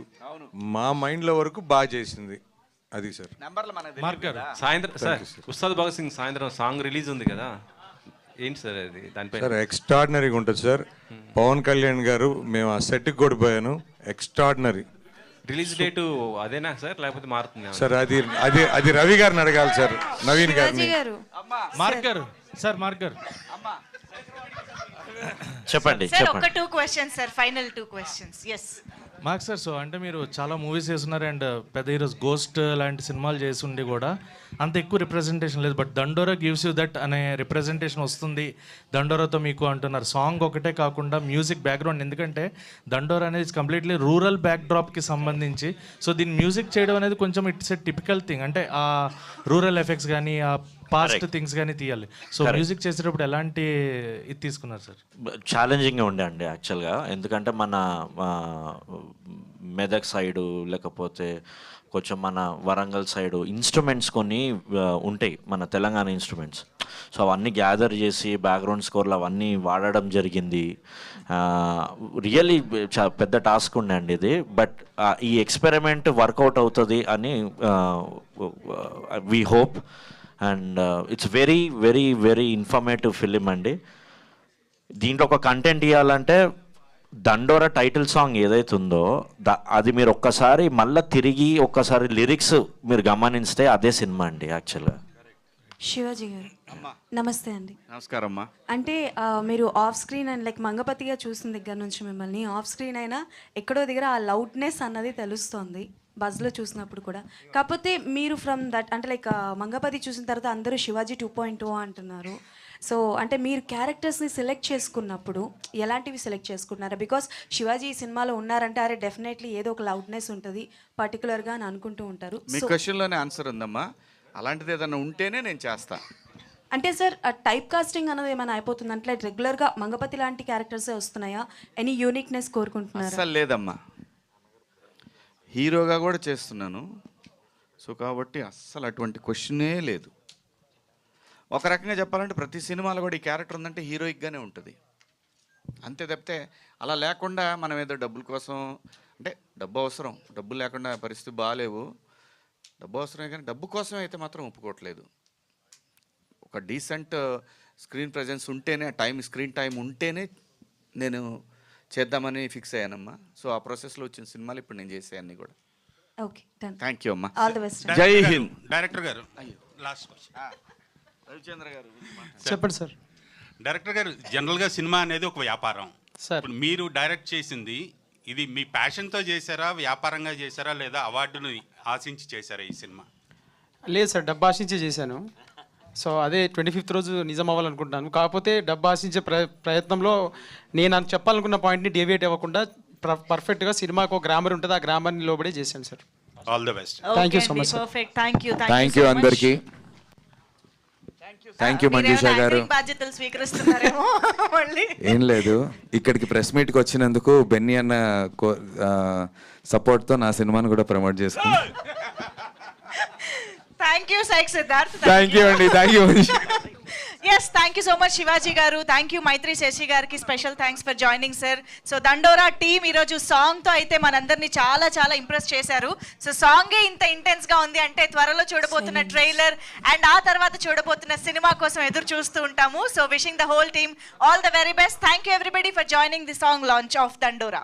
మా మైండ్లో వరకు బాగా చేసింది అది సార్. మార్క్ గారు. సాయంత్రం సార్ ఉస్తాద్ భగత్ సింగ్ సాయంత్రం సాంగ్ రిలీజ్ ఉంది కదా, ఏంటి సార్ అది? దానిపై సార్ ఎక్స్ట్రాడినరీగా ఉంటుంది సార్. పవన్ కళ్యాణ్ గారు, మేము ఆ సెట్కి కూడా పోయాను, ఎక్స్ట్రాడినరీ. రిలీజ్ డేటు అదేనా సార్ లేకపోతే మారుతుంది సార్? అది రవి గారిని అడగాలి సార్, నవీన్ గారిని. మార్క్ గారు. సార్ మార్క్ గారు. చెప్పండి సార్ చెప్పండి ఒక 2 questions sir, final 2 questions. Yes Mark sir, so అంటే మీరు చాలా మూవీస్ చేస్తున్నారు అండ్ పెద్ద హీరోస్ గోస్ట్ లాంటి సినిమాలు చేసి ఉండి కూడా అంత ఎక్కువ రిప్రజెంటేషన్ లేదు. బట్ దండోరా గివ్స్ యూ దట్ అనే రిప్రజెంటేషన్ వస్తుంది దండోరాతో మీకు అంటున్నారు. సాంగ్ ఒకటే కాకుండా మ్యూజిక్ బ్యాక్గ్రౌండ్, ఎందుకంటే దండోరా అనేది కంప్లీట్లీ రూరల్ బ్యాక్డ్రాప్కి సంబంధించి. సో దీన్ని మ్యూజిక్ చేయడం అనేది కొంచెం ఇట్స్ ఎ టిపికల్ థింగ్, అంటే ఆ రూరల్ ఎఫెక్ట్స్ కానీ ఆ పాస్ట్ థింగ్స్ కానీ తీయాలి. సో మ్యూజిక్ చేసేటప్పుడు ఎలాంటి ఇది తీసుకున్నారు సార్? ఛాలెంజింగ్గా ఉండే అండి యాక్చువల్గా, ఎందుకంటే మన మెదక్ సైడు లేకపోతే కొంచెం మన వరంగల్ సైడు ఇన్స్ట్రుమెంట్స్ కొన్ని ఉంటాయి, మన తెలంగాణ ఇన్స్ట్రుమెంట్స్. సో అవన్నీ గ్యాదర్ చేసి బ్యాక్గ్రౌండ్ స్కోర్లు అవన్నీ వాడడం జరిగింది. రియల్లీ పెద్ద టాస్క్ ఉండే అండి ఇది. బట్ ఈ ఎక్స్పెరిమెంట్ వర్కౌట్ అవుతుంది అని we hope. And it's very very very informative film అండి. దీంట్లో ఒక కంటెంట్ ఇవ్వాలంటే దండోరా టైటిల్ సాంగ్ ఏదైతే ఉందో అది మీరు ఒక్కసారి మళ్ళీ తిరిగి ఒక్కసారి లిరిక్స్ మీరు గమనిస్తే అదే సినిమా అండి యాక్చువల్గా. శివాజీ గారు నమస్తే అండి. నమస్కారం అమ్మా. అంటే మీరు ఆఫ్ స్క్రీన్ అండ్ లైక్ మంగపతిగా చూసిన దగ్గర నుంచి మిమ్మల్ని ఆఫ్ స్క్రీన్ అయినా ఎక్కడో దగ్గర ఆ లౌడ్నెస్ అన్నది తెలుస్తోంది బజ్లో చూసినప్పుడు కూడా. కాకపోతే మీరు ఫ్రమ్ దట్ అంటే లైక్ మంగపతి చూసిన తర్వాత అందరూ శివాజీ 2.0 అంటున్నారు. సో అంటే మీరు క్యారెక్టర్స్ని సెలెక్ట్ చేసుకున్నప్పుడు ఎలాంటివి సెలెక్ట్ చేసుకుంటున్నారా? బికాస్ శివాజీ ఈ సినిమాలో ఉన్నారంటే అరే డెఫినెట్లీ ఏదో ఒక లౌడ్నెస్ ఉంటుంది పర్టికులర్గా అని అనుకుంటూ ఉంటారు. మీ క్వశ్చన్లోనే ఆన్సర్ ఉందమ్మా. అలాంటిది ఏదైనా ఉంటేనే నేను చేస్తా. అంటే సార్ టైప్ కాస్టింగ్ అన్నది ఏమైనా అయిపోతుంది అంటే రెగ్యులర్గా మంగపతి లాంటి క్యారెక్టర్సే వస్తున్నాయా? ఎనీ యూనిక్నెస్ కోరుకుంటున్నారా? అసలు లేదమ్మా, హీరోగా కూడా చేస్తున్నాను. సో కాబట్టి అస్సలు అటువంటి క్వశ్చనే లేదు. ఒక రకంగా చెప్పాలంటే ప్రతి సినిమాలో కూడా ఈ క్యారెక్టర్ ఉందంటే హీరోయిక్గానే ఉంటుంది అంతే తప్పితే అలా లేకుండా మనం ఏదో డబ్బుల కోసం, అంటే డబ్బు అవసరం, డబ్బు లేకుండా పరిస్థితి బాగాలేవు, డబ్బు అవసరమే కానీ డబ్బు కోసం అయితే మాత్రం ఒప్పుకోవట్లేదు. ఒక డీసెంట్ స్క్రీన్ ప్రజెన్స్ ఉంటేనే, స్క్రీన్ టైం ఉంటేనే నేను చేద్దామని ఫిక్స్ అయ్యానమ్మా. సో ఆ ప్రాసెస్లో వచ్చిన సినిమాలు ఇప్పుడు నేను చేసే అన్నీ కూడా. Okay done. థ్యాంక్ యూ అమ్మా. All the best. జై హింద్. డైరెక్టర్ గారు లాస్ట్ రవిచంద్ర గారు చెప్పండి సార్. డైరెక్టర్ గారు, జనరల్గా సినిమా అనేది ఒక వ్యాపారం సార్. ఇప్పుడు మీరు డైరెక్ట్ చేసింది ఇది మీ ప్యాషన్తో చేశారా, వ్యాపారంగా చేశారా, లేదా అవార్డుని ఆశించి చేశారా ఈ సినిమా? లేదు సార్, డబ్బు ఆశించే చేశాను. సో అదే 25th రోజు నిజం అవ్వాలనుకుంటున్నాను. కాకపోతే డబ్బు ఆశించే ప్రయత్నంలో నేను చెప్పాలనుకున్న పాయింట్ని డేవియేట్ అవ్వకుండా పర్ఫెక్ట్గా సినిమాకు ఒక గ్రామర్ ఉంటుంది, ఆ గ్రామర్ని లోబడే చేశాను sir. All the best. Thank you so much. Perfect. Thank you. Thank you అందరికీ. థ్యాంక్ యూ మంజుష గారు. బాధ్యతలు స్వీకరిస్తున్నారేమో మళ్ళీ. ఏం లేదు, ఇక్కడికి ప్రెస్ మీట్కి వచ్చినందుకు బెన్నీ అన్న సపోర్ట్తో నా సినిమాను కూడా ప్రమోట్ చేసుకున్నాను. Thank you Psych Siddharth. Thank you అండి. Thank you. Yes, thank you so much Shivaji గారు. థ్యాంక్ యూ మైత్రి శశి గారికి special thanks for joining sir. So Dandora team ఈరోజు సాంగ్తో అయితే మనందరినీ చాలా చాలా ఇంప్రెస్ చేశారు. సో సాంగే ఇంత ఇంటెన్స్గా ఉంది అంటే త్వరలో చూడబోతున్న ట్రైలర్ అండ్ ఆ తర్వాత చూడబోతున్న సినిమా కోసం ఎదురు చూస్తూ ఉంటాము. So wishing the whole team all the very best. Thank you everybody for joining the song launch of దండోరా.